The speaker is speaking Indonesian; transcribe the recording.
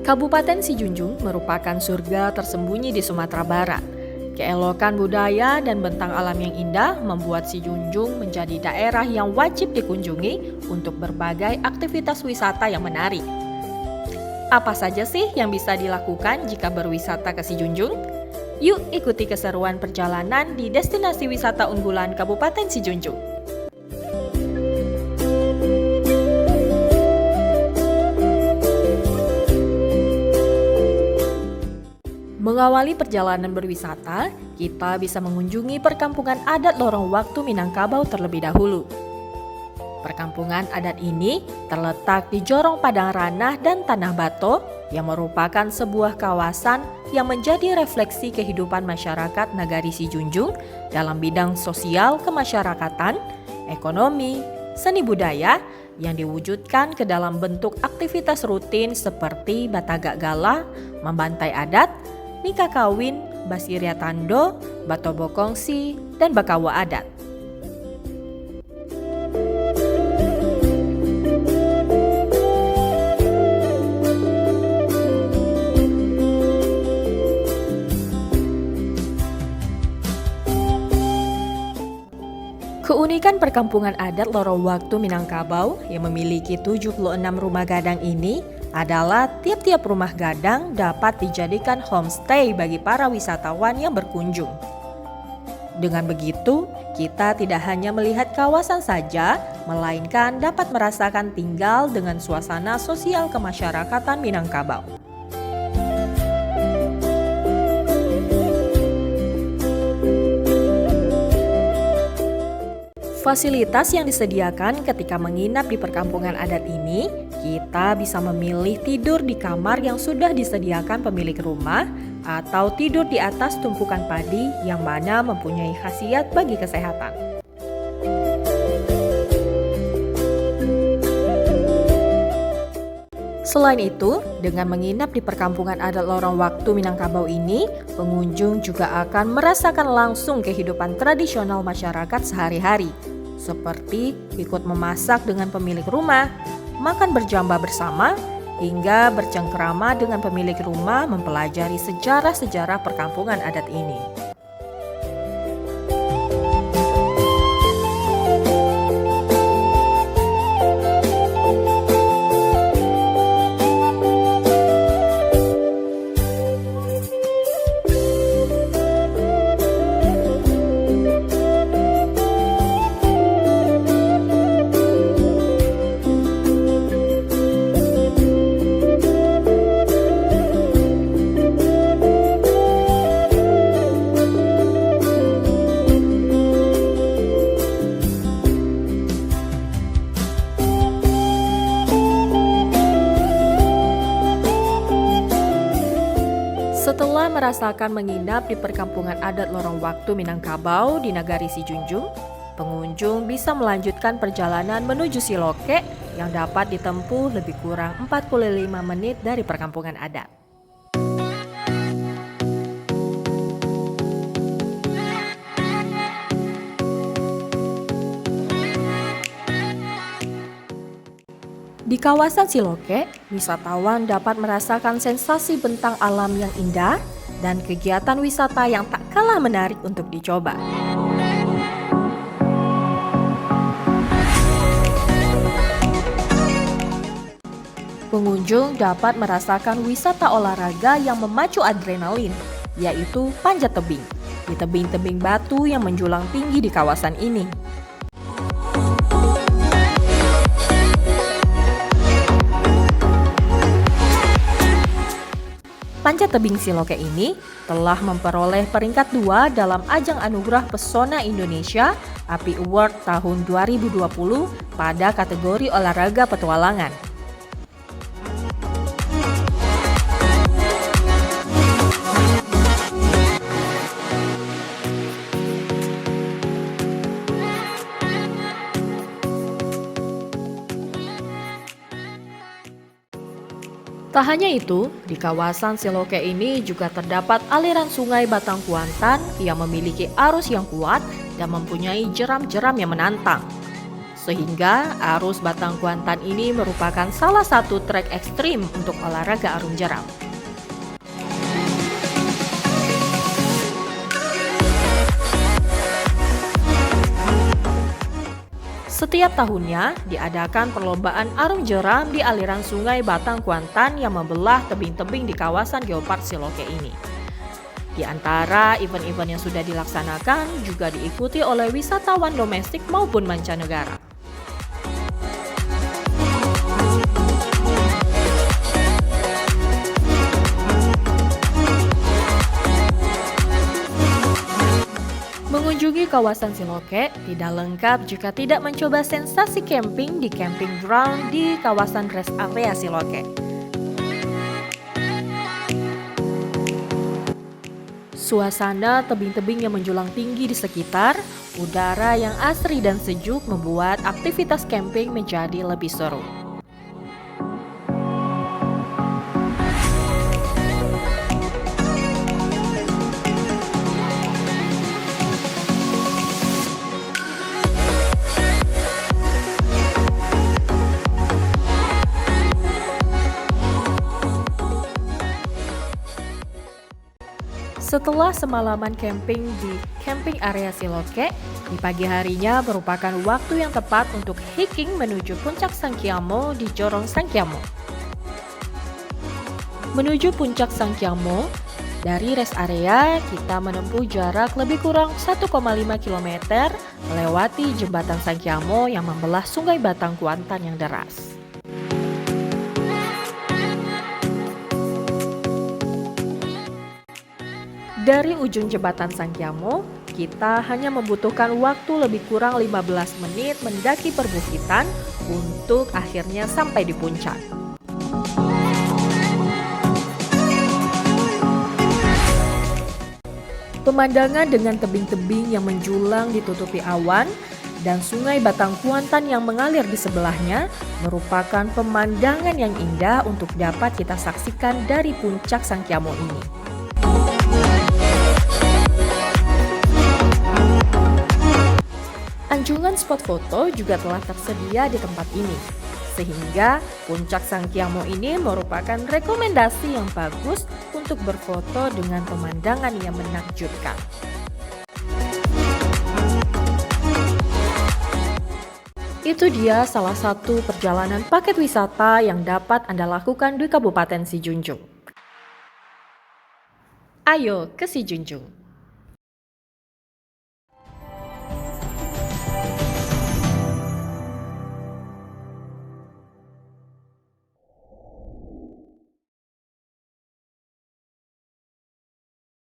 Kabupaten Sijunjung merupakan surga tersembunyi di Sumatera Barat. Keelokan budaya dan bentang alam yang indah membuat Sijunjung menjadi daerah yang wajib dikunjungi untuk berbagai aktivitas wisata yang menarik. Apa saja sih yang bisa dilakukan jika berwisata ke Sijunjung? Yuk ikuti keseruan perjalanan di destinasi wisata unggulan Kabupaten Sijunjung. Mengawali perjalanan berwisata, kita bisa mengunjungi perkampungan adat Lorong Waktu Minangkabau terlebih dahulu. Perkampungan adat ini terletak di Jorong Padang Ranah dan Tanah Bato yang merupakan sebuah kawasan yang menjadi refleksi kehidupan masyarakat Nagari Sijunjung dalam bidang sosial kemasyarakatan, ekonomi, seni budaya yang diwujudkan ke dalam bentuk aktivitas rutin seperti batagak gala, membantai adat, nikah kawin, basiria tando, bato bokongsi, dan bakawa adat. Keunikan perkampungan adat Lorong Waktu Minangkabau yang memiliki 76 rumah gadang ini adalah tiap-tiap rumah gadang dapat dijadikan homestay bagi para wisatawan yang berkunjung. Dengan begitu, kita tidak hanya melihat kawasan saja, melainkan dapat merasakan tinggal dengan suasana sosial kemasyarakatan Minangkabau. Fasilitas yang disediakan ketika menginap di perkampungan adat ini, kita bisa memilih tidur di kamar yang sudah disediakan pemilik rumah atau tidur di atas tumpukan padi yang mana mempunyai khasiat bagi kesehatan. Selain itu, dengan menginap di perkampungan adat Lorong Waktu Minangkabau ini, pengunjung juga akan merasakan langsung kehidupan tradisional masyarakat sehari-hari, seperti ikut memasak dengan pemilik rumah, makan berjamba bersama, hingga bercengkrama dengan pemilik rumah mempelajari sejarah-sejarah perkampungan adat ini. Setelah merasakan menginap di perkampungan adat Lorong Waktu Minangkabau di Nagari Sijunjung, pengunjung bisa melanjutkan perjalanan menuju Siloke yang dapat ditempuh lebih kurang 45 menit dari perkampungan adat. Di kawasan Siloke, wisatawan dapat merasakan sensasi bentang alam yang indah dan kegiatan wisata yang tak kalah menarik untuk dicoba. Pengunjung dapat merasakan wisata olahraga yang memacu adrenalin, yaitu panjat tebing, di tebing-tebing batu yang menjulang tinggi di kawasan ini. Panjat tebing Siloke ini telah memperoleh peringkat 2 dalam ajang anugerah pesona Indonesia API Award tahun 2020 pada kategori olahraga petualangan. Tak hanya itu, di kawasan Siloke ini juga terdapat aliran sungai Batang Kuantan yang memiliki arus yang kuat dan mempunyai jeram-jeram yang menantang. Sehingga arus Batang Kuantan ini merupakan salah satu trek ekstrim untuk olahraga arung jeram. Setiap tahunnya diadakan perlombaan arung jeram di aliran sungai Batang Kuantan yang membelah tebing-tebing di kawasan Geopark Siloke ini. Di antara event-event yang sudah dilaksanakan juga diikuti oleh wisatawan domestik maupun mancanegara. Mengunjungi kawasan Siloke tidak lengkap jika tidak mencoba sensasi camping di camping ground di kawasan rest area Siloke. Suasana tebing-tebing yang menjulang tinggi di sekitar, udara yang asri dan sejuk membuat aktivitas camping menjadi lebih seru. Setelah semalaman camping di camping area Siloke, di pagi harinya merupakan waktu yang tepat untuk hiking menuju puncak Sangkyamo di Jorong Sangkyamo. Menuju puncak Sangkyamo, dari rest area kita menempuh jarak lebih kurang 1,5 km melewati jembatan Sangkyamo yang membelah sungai Batang Kuantan yang deras. Dari ujung jembatan Sangkyamo, kita hanya membutuhkan waktu lebih kurang 15 menit mendaki perbukitan untuk akhirnya sampai di puncak. Pemandangan dengan tebing-tebing yang menjulang ditutupi awan dan sungai Batang Kuantan yang mengalir di sebelahnya merupakan pemandangan yang indah untuk dapat kita saksikan dari puncak Sangkyamo ini. Anjungan spot foto juga telah tersedia di tempat ini, sehingga puncak Sangkyamo ini merupakan rekomendasi yang bagus untuk berfoto dengan pemandangan yang menakjubkan. Itu dia salah satu perjalanan paket wisata yang dapat Anda lakukan di Kabupaten Sijunjung. Ayo ke Sijunjung!